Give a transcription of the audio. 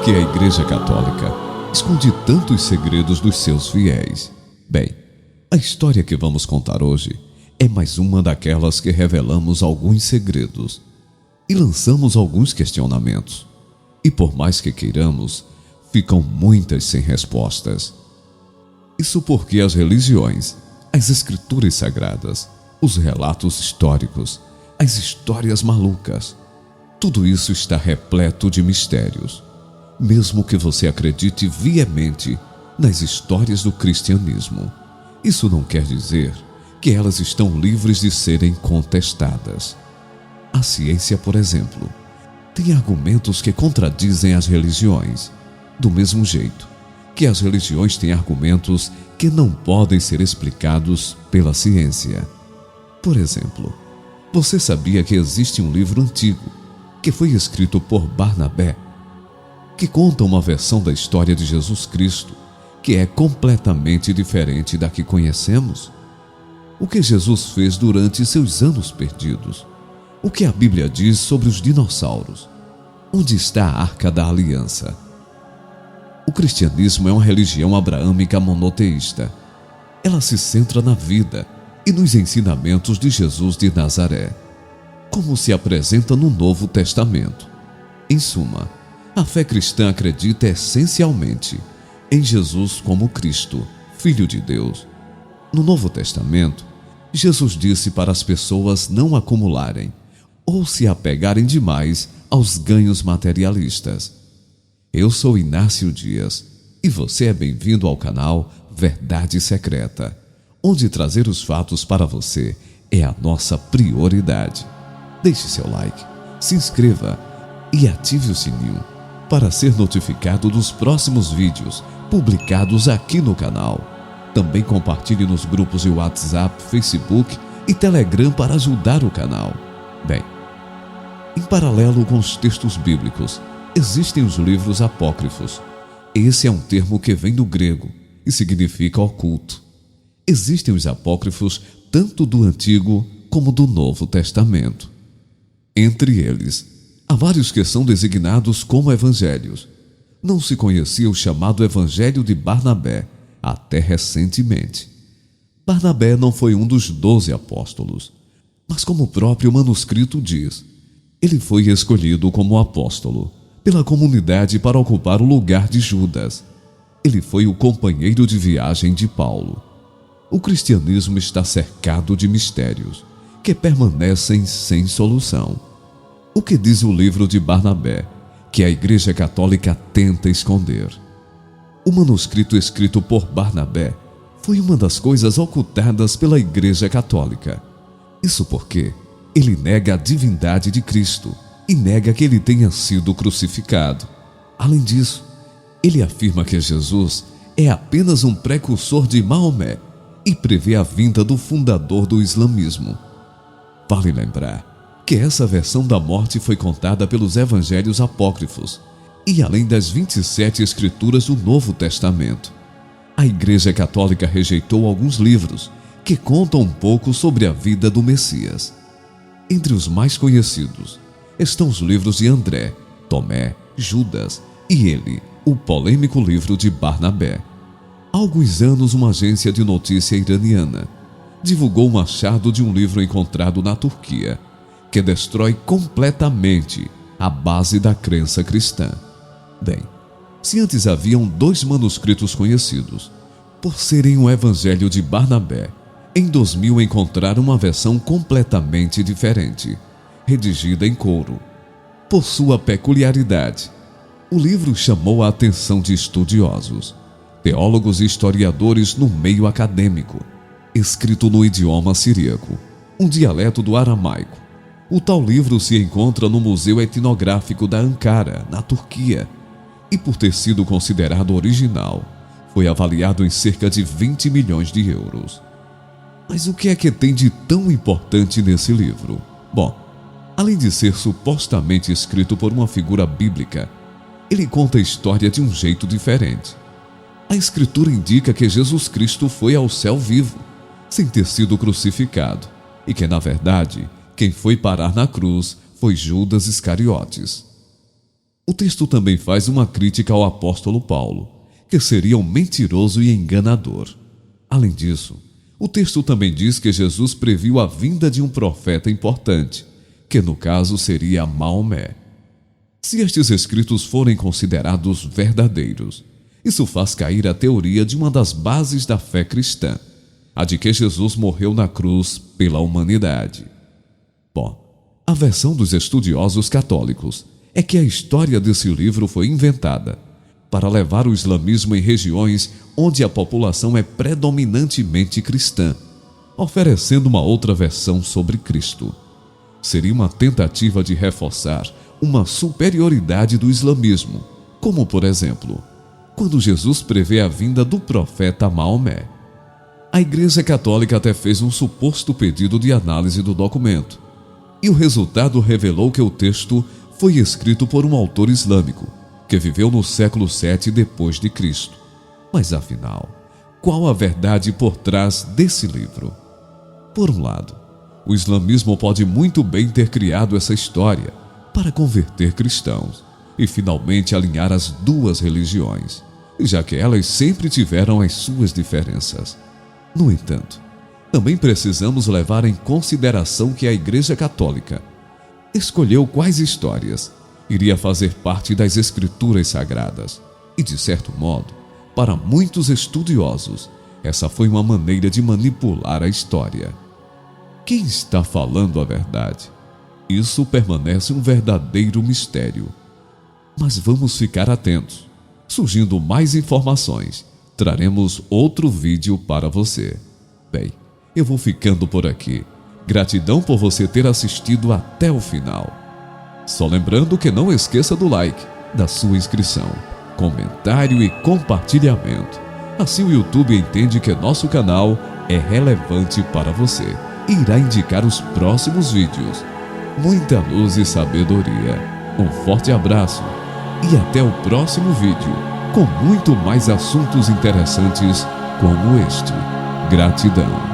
que a Igreja Católica esconde tantos segredos dos seus fiéis? Bem, a história que vamos contar hoje é mais uma daquelas que revelamos alguns segredos e lançamos alguns questionamentos. E por mais que queiramos, ficam muitas sem respostas. Isso porque as religiões, as escrituras sagradas, os relatos históricos, as histórias malucas, tudo isso está repleto de mistérios. Mesmo que você acredite veemente nas histórias do cristianismo, isso não quer dizer que elas estão livres de serem contestadas. A ciência, por exemplo, tem argumentos que contradizem as religiões, do mesmo jeito que as religiões têm argumentos que não podem ser explicados pela ciência. Por exemplo, você sabia que existe um livro antigo que foi escrito por Barnabé, que conta uma versão da história de Jesus Cristo que é completamente diferente da que conhecemos? O que Jesus fez durante seus anos perdidos? O que a Bíblia diz sobre os dinossauros? Onde está a Arca da Aliança? O cristianismo é uma religião abraâmica monoteísta. Ela se centra na vida e nos ensinamentos de Jesus de Nazaré, como se apresenta no Novo Testamento. Em suma, a fé cristã acredita essencialmente em Jesus como Cristo, Filho de Deus. No Novo Testamento, Jesus disse para as pessoas não acumularem ou se apegarem demais aos ganhos materialistas. Eu sou Inácio Dias e você é bem-vindo ao canal Verdade Secreta, onde trazer os fatos para você é a nossa prioridade. Deixe seu like, se inscreva e ative o sininho para ser notificado dos próximos vídeos publicados aqui no canal. Também compartilhe nos grupos de WhatsApp, Facebook e Telegram para ajudar o canal. Bem, em paralelo com os textos bíblicos, existem os livros apócrifos. Esse é um termo que vem do grego e significa oculto. Existem os apócrifos tanto do Antigo como do Novo Testamento. Entre eles, há vários que são designados como evangelhos. Não se conhecia o chamado Evangelho de Barnabé até recentemente. Barnabé não foi um dos 12 apóstolos, mas como o próprio manuscrito diz, ele foi escolhido como apóstolo pela comunidade para ocupar o lugar de Judas. Ele foi o companheiro de viagem de Paulo. O cristianismo está cercado de mistérios que permanecem sem solução. O que diz o livro de Barnabé, que a Igreja Católica tenta esconder? O manuscrito escrito por Barnabé foi uma das coisas ocultadas pela Igreja Católica. Isso porque ele nega a divindade de Cristo e nega que ele tenha sido crucificado. Além disso, ele afirma que Jesus é apenas um precursor de Maomé e prevê a vinda do fundador do islamismo. Vale lembrar que essa versão da morte foi contada pelos evangelhos apócrifos e além das 27 escrituras do Novo Testamento. A Igreja Católica rejeitou alguns livros que contam um pouco sobre a vida do Messias. Entre os mais conhecidos estão os livros de André, Tomé, Judas e ele, o polêmico livro de Barnabé. Há alguns anos, uma agência de notícia iraniana divulgou um achado de um livro encontrado na Turquia, que destrói completamente a base da crença cristã. Bem, se antes haviam 2 manuscritos conhecidos por serem o Evangelho de Barnabé, em 2000 encontraram uma versão completamente diferente, redigida em couro. Por sua peculiaridade, o livro chamou a atenção de estudiosos, teólogos e historiadores no meio acadêmico, escrito no idioma siríaco, um dialeto do aramaico. O tal livro se encontra no Museu Etnográfico da Ankara, na Turquia, e por ter sido considerado original, foi avaliado em cerca de 20 milhões de euros. Mas o que é que tem de tão importante nesse livro? Bom, além de ser supostamente escrito por uma figura bíblica, ele conta a história de um jeito diferente. A escritura indica que Jesus Cristo foi ao céu vivo, sem ter sido crucificado, e que, na verdade, quem foi parar na cruz foi Judas Iscariotes. O texto também faz uma crítica ao apóstolo Paulo, que seria um mentiroso e enganador. Além disso, o texto também diz que Jesus previu a vinda de um profeta importante, que no caso seria Maomé. Se estes escritos forem considerados verdadeiros, isso faz cair a teoria de uma das bases da fé cristã, a de que Jesus morreu na cruz pela humanidade. Bom, a versão dos estudiosos católicos é que a história desse livro foi inventada para levar o islamismo em regiões onde a população é predominantemente cristã, oferecendo uma outra versão sobre Cristo. Seria uma tentativa de reforçar uma superioridade do islamismo, como, por exemplo, quando Jesus prevê a vinda do profeta Maomé. A Igreja Católica até fez um suposto pedido de análise do documento, e o resultado revelou que o texto foi escrito por um autor islâmico, que viveu no século VII depois de Cristo. Mas afinal, qual a verdade por trás desse livro? Por um lado, o islamismo pode muito bem ter criado essa história para converter cristãos e finalmente alinhar as duas religiões, já que elas sempre tiveram as suas diferenças. No entanto, também precisamos levar em consideração que a Igreja Católica escolheu quais histórias iria fazer parte das Escrituras Sagradas. E, de certo modo, para muitos estudiosos, essa foi uma maneira de manipular a história. Quem está falando a verdade? Isso permanece um verdadeiro mistério. Mas vamos ficar atentos. Surgindo mais informações, traremos outro vídeo para você. Bem, eu vou ficando por aqui. Gratidão por você ter assistido até o final. Só lembrando que não esqueça do like, da sua inscrição, comentário e compartilhamento. Assim o YouTube entende que nosso canal é relevante para você e irá indicar os próximos vídeos. Muita luz e sabedoria. Um forte abraço e até o próximo vídeo, com muito mais assuntos interessantes como este. Gratidão.